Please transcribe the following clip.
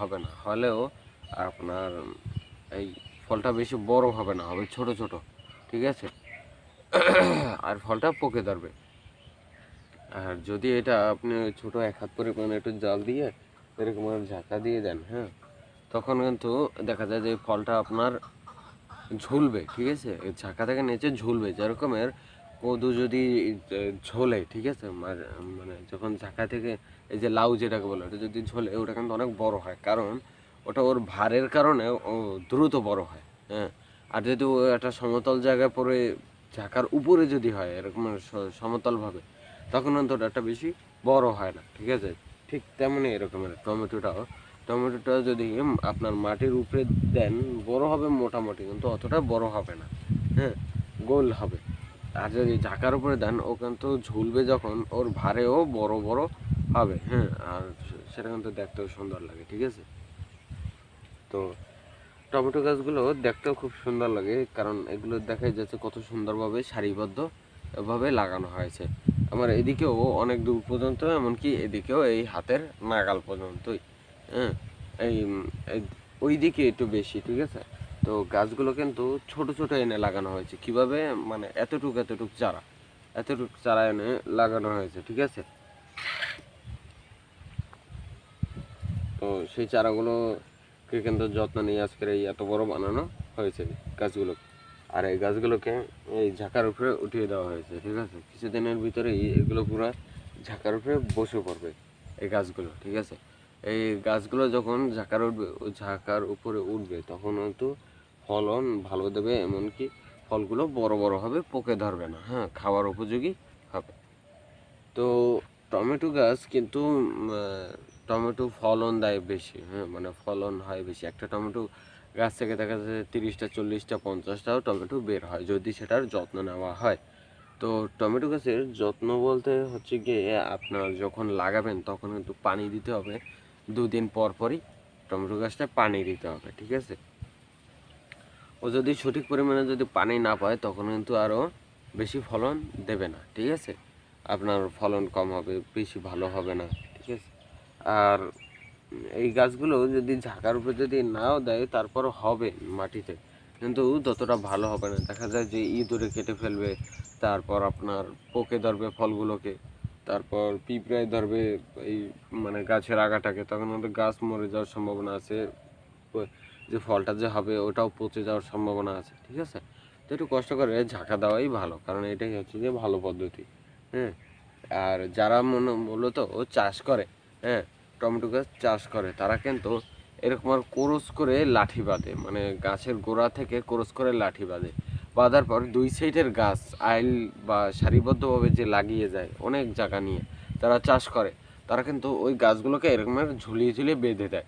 হবে না, হলেও আপনার এই ফলটা বেশি বড় হবে না, হবে ছোট ছোট, ঠিক আছে। আর ফলটা পকে ধরবে। আর যদি এটা আপনি ছোট 1 হাত পরিমাণ একটু জাল দিয়ে এরকম ঝাঁকা দিয়ে দেন, হ্যাঁ, তখন কিন্তু দেখা যায় যে ফলটা আপনার ঝুলবে, ঠিক আছে। এই ঝাঁকা থেকে নিচে ঝুলবে, যেরকমের কদু যদি ঝোলে, ঠিক আছে, মানে যখন ঝাঁকা থেকে এই যে লাউ যেটাকে বলে ওটা যদি ঝোলে, ওটা কিন্তু অনেক বড় হয়, কারণ ওটা ওর ভারের কারণে ও দ্রুত বড় হয়, হ্যাঁ। আর যদি ও একটা সমতল জায়গায় পরে ঝাঁকার উপরে যদি হয় এরকম সমতলভাবে, তখন কিন্তু ওটা একটা বেশি বড় হয় না, ঠিক আছে। ঠিক তেমনই এরকমের টমেটোটা যদি আপনার মাটির উপরে দেন, বড় হবে মোটামুটি, কিন্তু অতটা বড় হবে না, হ্যাঁ, গোল হবে। আর যদি ঢাকার উপরে দেন, ও কিন্তু ঝুলবে যখন, ওর ভারেও বড় বড় হবে, হ্যাঁ। আর সেটা কিন্তু দেখতেও সুন্দর লাগে, ঠিক আছে। তো টমেটো গাছগুলো দেখতেও খুব সুন্দর লাগে, কারণ এগুলো দেখাই যাচ্ছে কত সুন্দরভাবে সারিবদ্ধ এভাবে লাগানো হয়েছে। আমার এদিকেও অনেক দূর পর্যন্ত, এমনকি এদিকেও এই হাতের নাগাল পর্যন্তই, হ্যাঁ। এই ওই দিকে একটু বেশি, ঠিক আছে। তো গাছগুলো কিন্তু ছোট ছোট এনে লাগানো হয়েছে, কিভাবে, মানে এতটুক চারা এনে লাগানো হয়েছে, ঠিক আছে। তো সেই চারাগুলোকে কিন্তু যত্ন নিয়ে আজকের এই এত বড় বানানো হয়েছে গাছগুলো। আর এই গাছগুলোকে এই ঝাঁকার উপরে উঠিয়ে দেওয়া হয়েছে, ঠিক আছে। কিছুদিনের ভিতরেই এগুলো পুরো ঝাঁকার উপরে বসে পড়বে এই গাছগুলো, ঠিক আছে। এই গাছগুলো যখন ঝাঁকার উপরে উঠবে, তখন কিন্তু ফলন ভালো দেবে, এমনকি ফলগুলো বড় বড় হবে, পোকে ধরবে না, হ্যাঁ, খাওয়ার উপযোগী হবে। তো টমেটো গাছ কিন্তু টমেটো ফলন দেয় বেশি, হ্যাঁ, মানে ফলন হয় বেশি। একটা টমেটো গাছ থেকে দেখা যাচ্ছে 30টা 40টা 50টাও টমেটো বের হয়, যদি সেটার যত্ন নেওয়া হয়। তো টমেটো গাছের যত্ন বলতে হচ্ছে গিয়ে আপনার যখন লাগাবেন তখন কিন্তু পানি দিতে হবে, 2 দিন পর পরই টমেটো গাছটা পানি দিতে হবে, ঠিক আছে। ও যদি সঠিক পরিমাণে যদি পানি না পায়, তখন কিন্তু আরও বেশি ফলন দেবে না, ঠিক আছে। আপনার ফলন কম হবে, বেশি ভালো হবে না, ঠিক আছে। আর এই গাছগুলো যদি ঝাঁকার উপরে যদি নাও দেয়, তারপর হবে মাটিতে, কিন্তু ততটা ভালো হবে না। দেখা যায় যে ইঁদুরে কেটে ফেলবে, তারপর আপনার পোকে ধরবে ফলগুলোকে, তারপর পিঁপড়ায় ধরবে এই মানে গাছের আগাটাকে, তখন আমাদের গাছ মরে যাওয়ার সম্ভাবনা আছে, যে ফলটা যে হবে ওটাও পচে যাওয়ার সম্ভাবনা আছে, ঠিক আছে। তো একটু কষ্ট করে ঝাঁকা দেওয়াই ভালো, কারণ এটাই হচ্ছে যে ভালো পদ্ধতি, হ্যাঁ। আর যারা মূলত চাষ করে, হ্যাঁ, টমেটো গাছ চাষ করে, তারা কিন্তু এরকম আর কোরস করে লাঠি বাঁধে, মানে গাছের গোড়া থেকে কোরস করে লাঠি বাঁধার পর 2 সাইডের গাছ আইল বা সারিবদ্ধভাবে যে লাগিয়ে যায় অনেক জায়গা নিয়ে, তারা চাষ করে, তারা কিন্তু ওই গাছগুলোকে এরকম ঝুলিয়ে ঝুলিয়ে বেঁধে দেয়।